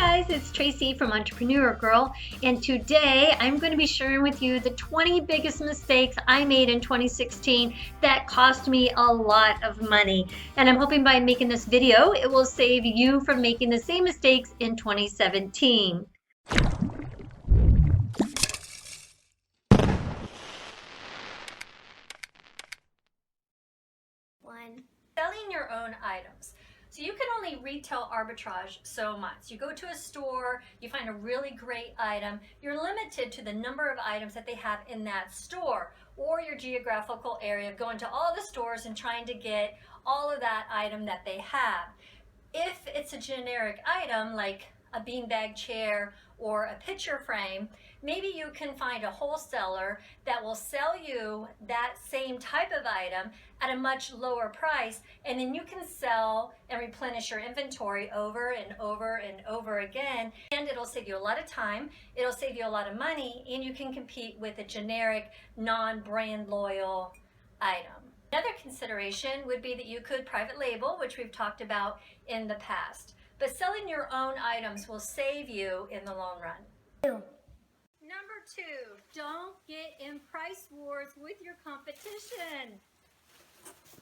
guys, it's Tracy from Entrepreneur Girl, and today I'm going to be sharing with you the 20 biggest mistakes I made in 2016 that cost me a lot of money. And I'm hoping by making this video, it will save you from making the same mistakes in 2017. Selling your own items. So you can only retail arbitrage so much. You go to a store, you find a really great item, you're limited to the number of items that they have in that store or your geographical area, going to all the stores and trying to get all of that item that they have. If it's a generic item like a beanbag chair or a picture frame, maybe you can find a wholesaler that will sell you that same type of item at a much lower price, and then you can sell and replenish your inventory over and over and over again, and it'll save you a lot of time, it'll save you a lot of money, and you can compete with a generic non-brand loyal item. Another consideration would be that you could private label, which we've talked about in the past. But selling your own items will save you in the long run. Number 2, don't get in price wars with your competition.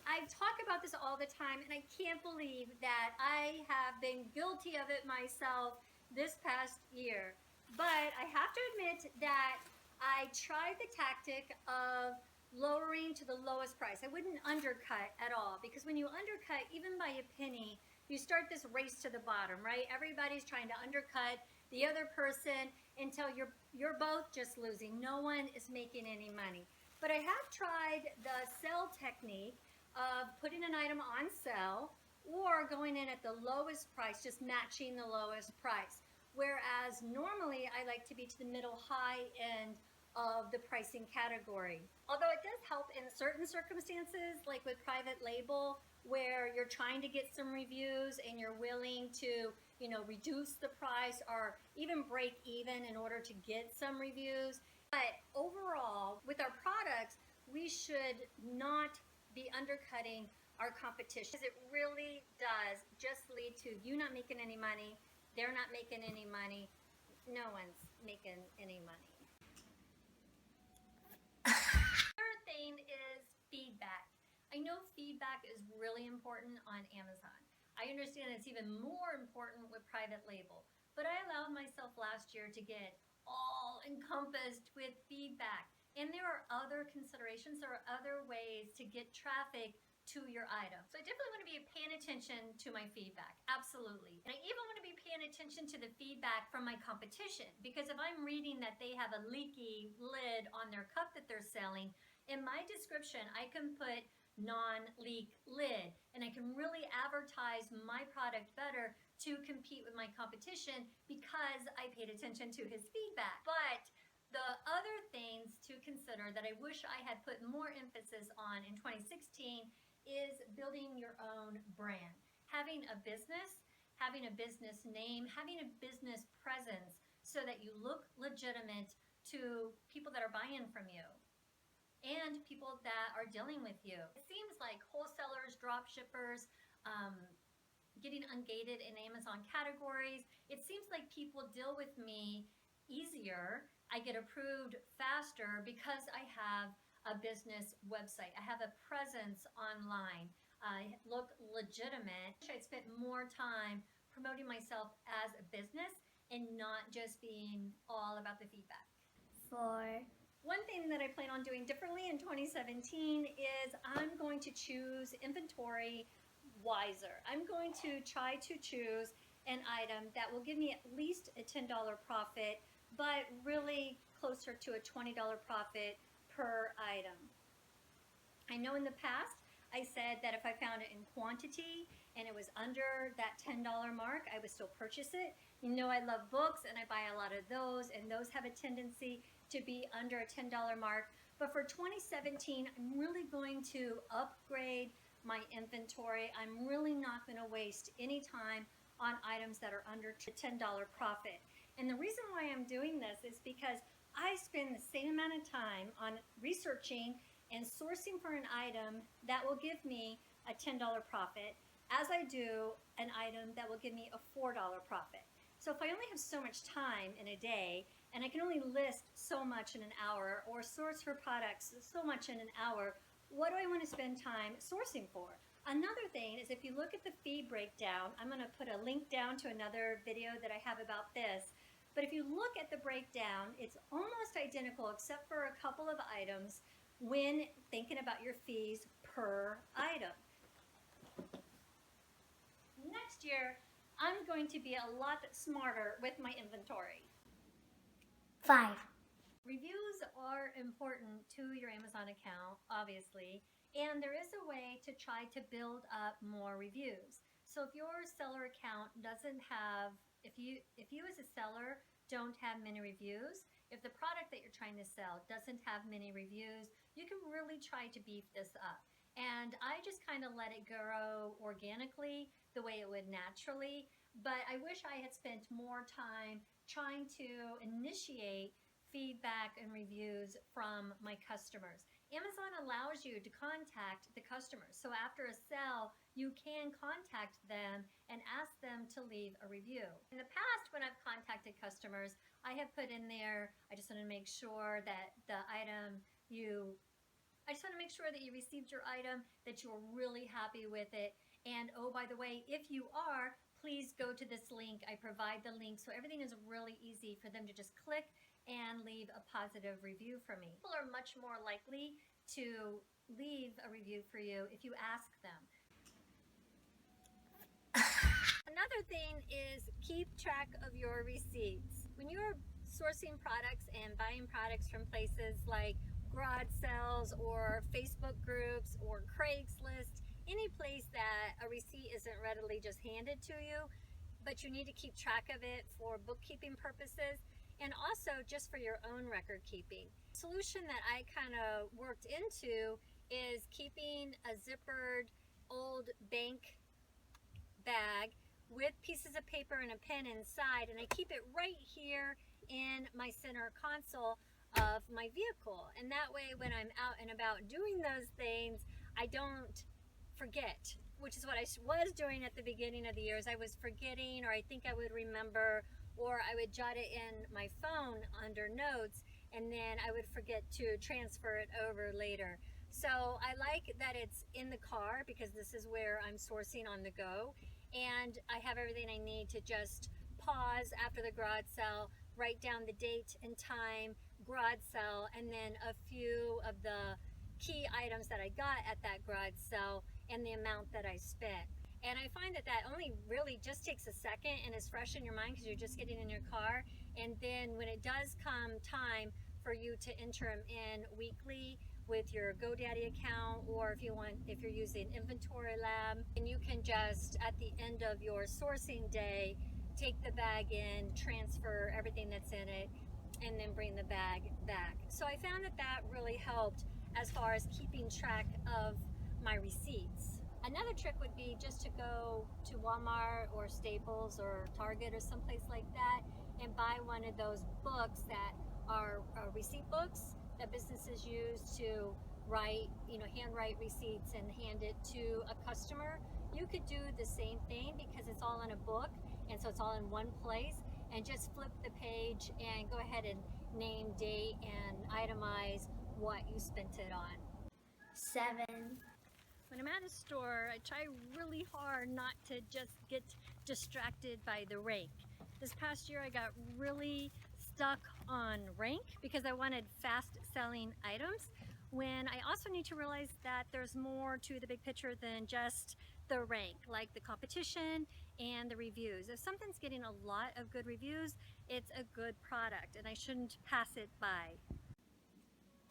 I talk about this all the time, and I can't believe that I have been guilty of it myself this past year. But I have to admit that I tried the tactic of lowering to the lowest price. I wouldn't undercut at all, because when you undercut even by a penny, you start this race to the bottom, right? Everybody's trying to undercut the other person until you're both just losing. No one is making any money. But I have tried the sell technique of putting an item on sale or going in at the lowest price, just matching the lowest price. Whereas normally I like to be to the middle high end of the pricing category. Although it does help in certain circumstances, like with private label, where you're trying to get some reviews and you're willing to, reduce the price or even break even in order to get some reviews. But overall, with our products, we should not be undercutting our competition, because it really does just lead to you not making any money, they're not making any money, no one's making any money. Third thing is feedback. I know feedback is really important on Amazon. I understand it's even more important with private label, but I allowed myself last year to get all encompassed with feedback. And there are other considerations, there are other ways to get traffic to your item. So I definitely want to be paying attention to my feedback, absolutely. And I even want to be paying attention to the feedback from my competition, because if I'm reading that they have a leaky lid on their cup that they're selling, in my description I can put non-leak lid, and I can really advertise my product better to compete with my competition because I paid attention to his feedback. But the other things to consider that I wish I had put more emphasis on in 2016 is building your own brand. Having a business name, having a business presence so that you look legitimate to people that are buying from you and people that are dealing with you. It seems like wholesalers, drop shippers, getting ungated in Amazon categories, it seems like people deal with me easier. I get approved faster because I have a business website. I have a presence online. I look legitimate. I spent more time promoting myself as a business and not just being all about the feedback. 4. One thing that I plan on doing differently in 2017 is I'm going to choose inventory wiser. I'm going to try to choose an item that will give me at least a $10 profit, but really closer to a $20 profit per item. I know in the past I said that if I found it in quantity and it was under that $10 mark, I would still purchase it. You know I love books and I buy a lot of those, and those have a tendency to be under a $10 mark. But for 2017, I'm really going to upgrade my inventory. I'm really not going to waste any time on items that are under $10 profit. And the reason why I'm doing this is because I spend the same amount of time on researching and sourcing for an item that will give me a $10 profit as I do an item that will give me a $4 profit. So if I only have so much time in a day and I can only list so much in an hour or source for products so much in an hour, what do I want to spend time sourcing for? Another thing is if you look at the fee breakdown, I'm going to put a link down to another video that I have about this. But if you look at the breakdown, it's almost identical except for a couple of items when thinking about your fees per item. Next year, I'm going to be a lot smarter with my inventory. 5. Reviews are important to your Amazon account, obviously, and there is a way to try to build up more reviews. So if your seller account doesn't have, if you as a seller don't have many reviews, if the product that you're trying to sell doesn't have many reviews, you can really try to beef this up. And I just kind of let it grow organically the way it would naturally, but I wish I had spent more time trying to initiate feedback and reviews from my customers. Amazon allows you to contact the customers. So after a sale, you can contact them and ask them to leave a review. In the past, when I've contacted customers, I have put in there, I just want to make sure that I just want to make sure that you received your item, that you're really happy with it. And oh, by the way, if you are, please go to this link. I provide the link, so everything is really easy for them to just click and leave a positive review for me. People are much more likely to leave a review for you if you ask them. Another thing is keep track of your receipts. When you're sourcing products and buying products from places like garage sales or Facebook groups or Craigslist, any place that a receipt isn't readily just handed to you, but you need to keep track of it for bookkeeping purposes and also just for your own record keeping. The solution that I kind of worked into is keeping a zippered old bank bag with pieces of paper and a pen inside, and I keep it right here in my center console of my vehicle, and that way when I'm out and about doing those things, I don't forget, which is what I was doing at the beginning of the years. I was forgetting, or I think I would remember, or I would jot it in my phone under notes, and then I would forget to transfer it over later. So I like that it's in the car because this is where I'm sourcing on the go, and I have everything I need to just pause after the garage sale, write down the date and time, garage sale, and then a few of the key items that I got at that garage sale and the amount that I spent. And I find that that only really just takes a second and is fresh in your mind because you're just getting in your car. And then when it does come time for you to enter them in weekly with your GoDaddy account, or if you're using Inventory Lab, and you can just at the end of your sourcing day take the bag in, transfer everything that's in it, and then bring the bag back. So I found that that really helped as far as keeping track of my receipts. Another trick would be just to go to Walmart or Staples or Target or someplace like that and buy one of those books that are receipt books that businesses use to write, handwrite receipts and hand it to a customer. You could do the same thing because it's all in a book, and so it's all in one place, and just flip the page and go ahead and name, date, and itemize what you spent it on. 7. When I'm at a store, I try really hard not to just get distracted by the rank. This past year I got really stuck on rank because I wanted fast selling items, when I also need to realize that there's more to the big picture than just the rank, like the competition and the reviews. If something's getting a lot of good reviews, it's a good product and I shouldn't pass it by.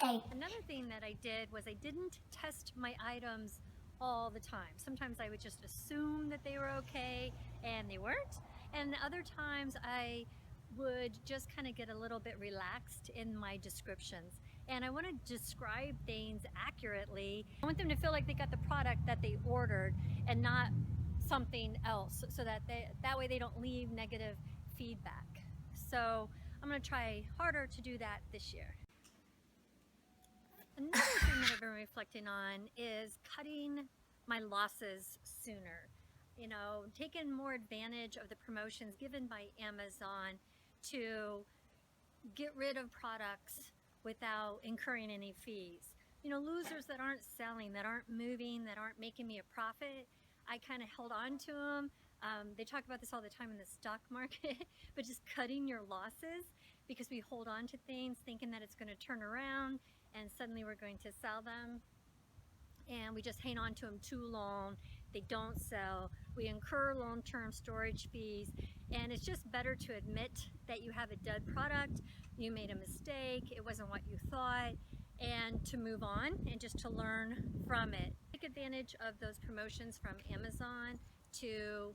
8. Another thing that I did was I didn't test my items all the time. Sometimes I would just assume that they were okay and they weren't, and other times I would just kind of get a little bit relaxed in my descriptions, and I want to describe things accurately. I want them to feel like they got the product that they ordered and not something else, so that way they don't leave negative feedback. So I'm going to try harder to do that this year. Another thing that I've been reflecting on is cutting my losses sooner. taken more advantage of the promotions given by Amazon to get rid of products without incurring any fees. Losers that aren't selling, that aren't moving, that aren't making me a profit, I kind of held on to them. They talk about this all the time in the stock market, but just cutting your losses, because we hold on to things thinking that it's going to turn around and suddenly we're going to sell them. And we just hang on to them too long. They don't sell. We incur long-term storage fees, and it's just better to admit that you have a dead product, you made a mistake, it wasn't what you thought, and to move on and just to learn from it. Take advantage of those promotions from Amazon to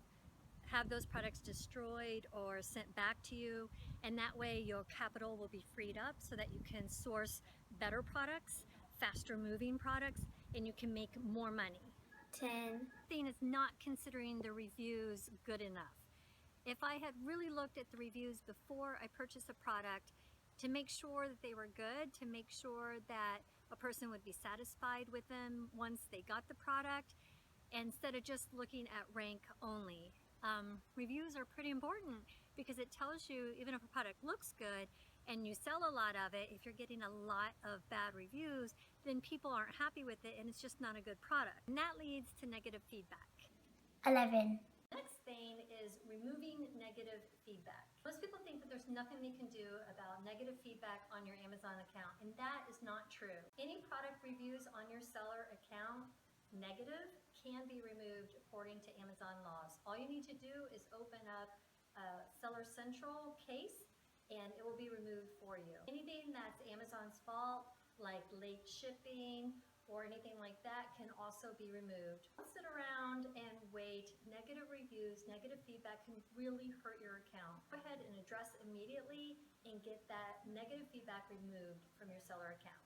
have those products destroyed or sent back to you, and that way your capital will be freed up so that you can source better products, faster moving products, and you can make more money. 10. Thing is not considering the reviews good enough. If I had really looked at the reviews before I purchased a product to make sure that they were good, to make sure that a person would be satisfied with them once they got the product, instead of just looking at rank only. Reviews are pretty important because it tells you, even if a product looks good and you sell a lot of it, if you're getting a lot of bad reviews, then people aren't happy with it and it's just not a good product. And that leads to negative feedback. 11. Next thing is removing negative feedback. Most people think that there's nothing they can do about negative feedback on your Amazon account, and that is not true. Any product reviews on your seller account, negative, can be removed according to Amazon laws. All you need to do is open up a Seller Central case and it will be removed for you. Anything that's Amazon's fault, like late shipping or anything like that, can also be removed. Don't sit around and wait. Negative reviews, negative feedback can really hurt your account. Go ahead and address immediately and get that negative feedback removed from your seller account.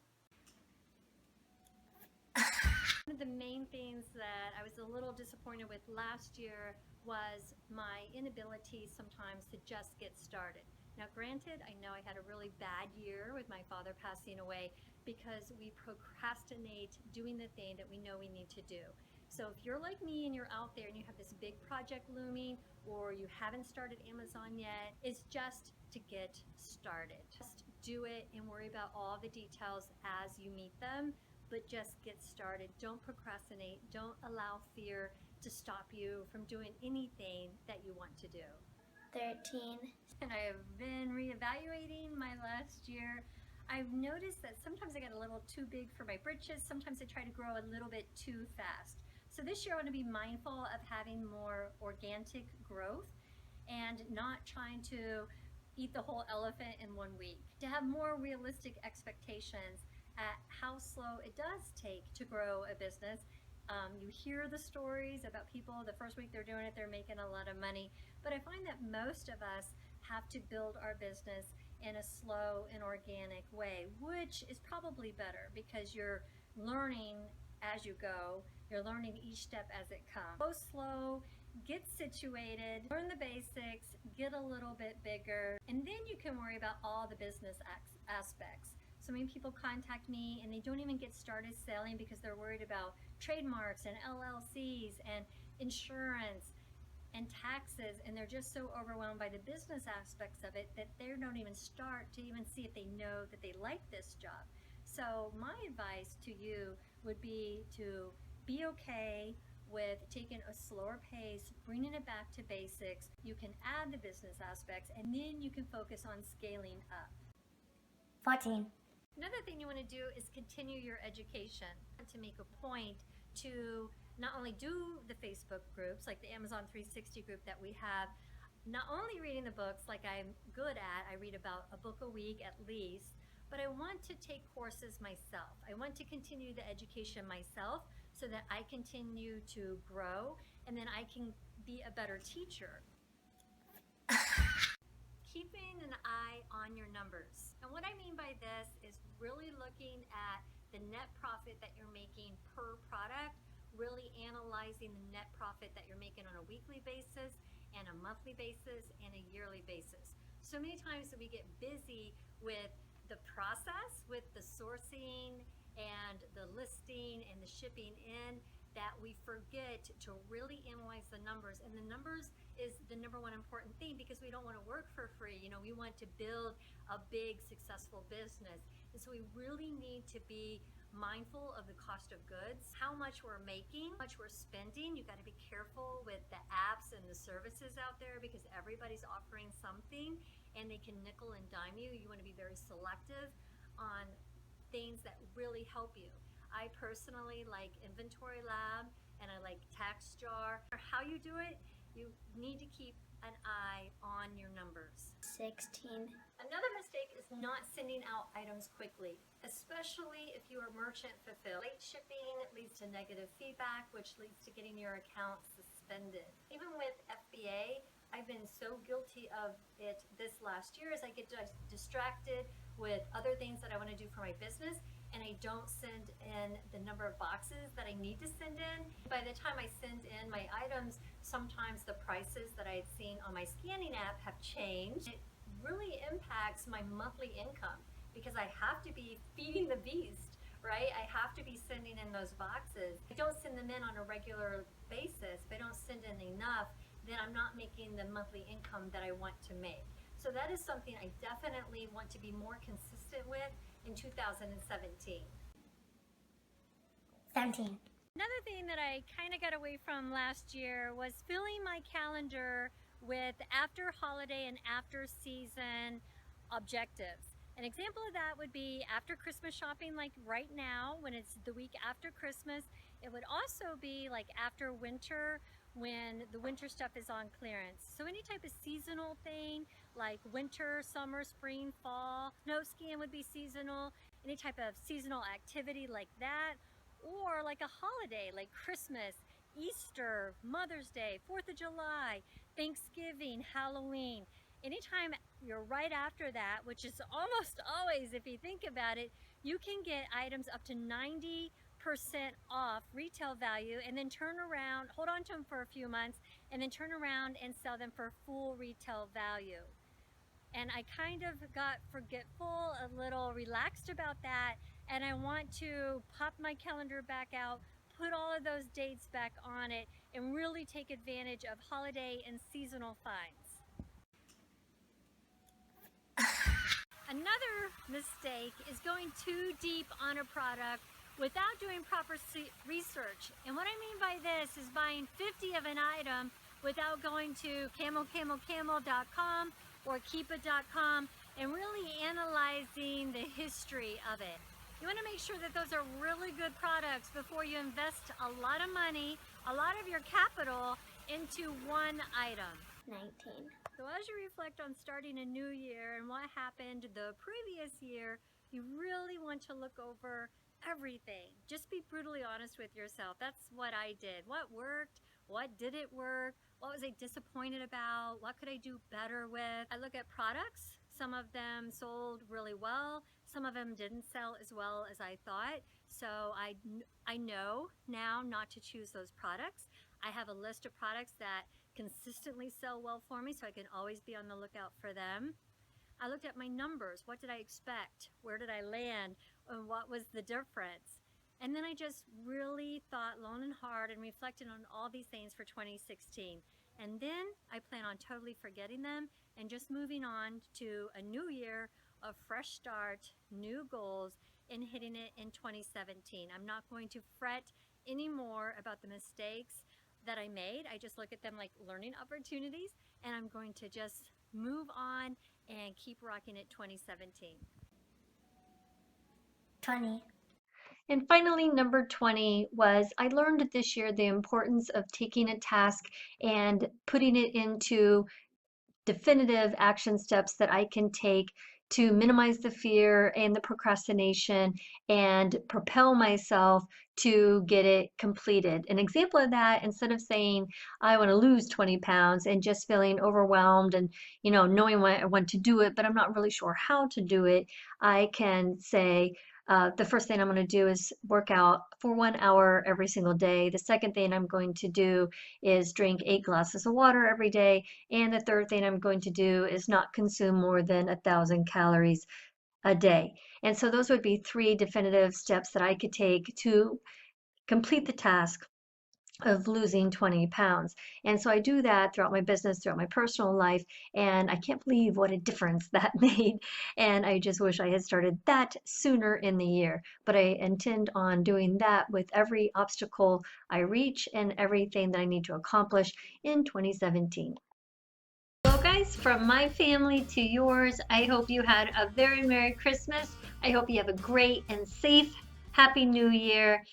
One of the main things that I was a little disappointed with last year was my inability sometimes to just get started. Now granted, I know I had a really bad year with my father passing away because we procrastinate doing the thing that we know we need to do. So if you're like me and you're out there and you have this big project looming, or you haven't started Amazon yet, it's just to get started. Just do it and worry about all the details as you meet them, but just get started. Don't procrastinate. Don't allow fear to stop you from doing anything that you want to do. 13. And I have been reevaluating my last year. I've noticed that sometimes I get a little too big for my britches. Sometimes I try to grow a little bit too fast. So this year I want to be mindful of having more organic growth and not trying to eat the whole elephant in 1 week. To have more realistic expectations at how slow it does take to grow a business. You hear the stories about people, the first week they're doing it, they're making a lot of money. But I find that most of us have to build our business in a slow and organic way, which is probably better because you're learning as you go. You're learning each step as it comes. Go slow, get situated, learn the basics, get a little bit bigger, and then you can worry about all the business aspects. So many people contact me and they don't even get started selling because they're worried about trademarks and LLCs and insurance and taxes, and they're just so overwhelmed by the business aspects of it that they don't even start to even see if they know that they like this job. So my advice to you would be to be okay with taking a slower pace, bringing it back to basics. You can add the business aspects and then you can focus on scaling up. 14. Another thing you want to do is continue your education. To make a point to not only do the Facebook groups, like the Amazon 360 group that we have, not only reading the books like I'm good at, I read about a book a week at least, but I want to take courses myself. I want to continue the education myself so that I continue to grow and then I can be a better teacher. Keeping an eye on your numbers. And what I mean by this is really looking at the net profit that you're making per product, really analyzing the net profit that you're making on a weekly basis and a monthly basis and a yearly basis. So many times that we get busy with the process, with the sourcing and the listing and the shipping in, that we forget to really analyze the numbers. And the numbers is the number one important thing, because we don't want to work for free. You know, we want to build a big, successful business. And so we really need to be mindful of the cost of goods, how much we're making, how much we're spending. You got to be careful with the apps and the services out there, because everybody's offering something and they can nickel and dime you. You want to be very selective on things that really help you. I personally like Inventory Lab and I like Tax Jar. How you do it, you need to keep an eye on your numbers. 16. Another mistake is not sending out items quickly, especially if you are merchant fulfilled. Late shipping leads to negative feedback, which leads to getting your account suspended. Even with FBA, I've been so guilty of it this last year as I get distracted with other things that I want to do for my business, and I don't send in the number of boxes that I need to send in. By the time I send in my items, sometimes the prices that I had seen on my scanning app have changed. It really impacts my monthly income because I have to be feeding the beast, right? I have to be sending in those boxes. I don't send them in on a regular basis. If I don't send in enough, then I'm not making the monthly income that I want to make. So that is something I definitely want to be more consistent with in 2017. 17. Another thing that I kind of got away from last year was filling my calendar with after holiday and after season objectives. An example of that would be after Christmas shopping, like right now when it's the week after Christmas. It would also be like after winter, when the winter stuff is on clearance. So any type of seasonal thing like winter, summer, spring, fall, snow skiing would be seasonal. Any type of seasonal activity like that, or like a holiday like Christmas, Easter, Mother's Day, 4th of July, Thanksgiving, Halloween. Anytime you're right after that, which is almost always, if you think about it, you can get items up to 90% off retail value, and then turn around, hold on to them for a few months, and then turn around and sell them for full retail value. And I kind of got forgetful, a little relaxed about that, and I want to pop my calendar back out, put all of those dates back on it, and really take advantage of holiday and seasonal finds. Another mistake is going too deep on a product without doing proper research. And what I mean by this is buying 50 of an item without going to camelcamelcamel.com or keepa.com and really analyzing the history of it. You want to make sure that those are really good products before you invest a lot of money, a lot of your capital into one item. 19. So as you reflect on starting a new year and what happened the previous year, you really want to look over everything. Just be brutally honest with yourself. That's what I did. What worked? What didn't work? What was I disappointed about? What could I do better with? I look at products. Some of them sold really well. Some of them didn't sell as well as I thought. So I know now not to choose those products. I have a list of products that consistently sell well for me, so I can always be on the lookout for them. I looked at my numbers. What did I expect? Where did I land? And what was the difference? And then I just really thought long and hard and reflected on all these things for 2016. And then I plan on totally forgetting them and just moving on to a new year of fresh start, new goals, and hitting it in 2017. I'm not going to fret anymore about the mistakes that I made. I just look at them like learning opportunities, and I'm going to just move on and keep rocking it 2017. 20. And finally, number 20 was I learned this year the importance of taking a task and putting it into definitive action steps that I can take to minimize the fear and the procrastination and propel myself to get it completed. An example of that, instead of saying I want to lose 20 pounds and just feeling overwhelmed and knowing what I want to do it, but I'm not really sure how to do it, I can say the first thing I'm going to do is work out for 1 hour every single day. The second thing I'm going to do is drink 8 glasses of water every day. And the third thing I'm going to do is not consume more than 1,000 calories a day. And so those would be 3 definitive steps that I could take to complete the task of losing 20 pounds. And so I do that throughout my business, throughout my personal life, and I can't believe what a difference that made. And I just wish I had started that sooner in the year. But I intend on doing that with every obstacle I reach and everything that I need to accomplish in 2017. So guys, from my family to yours, I hope you had a very Merry Christmas. I hope you have a great and safe Happy New Year.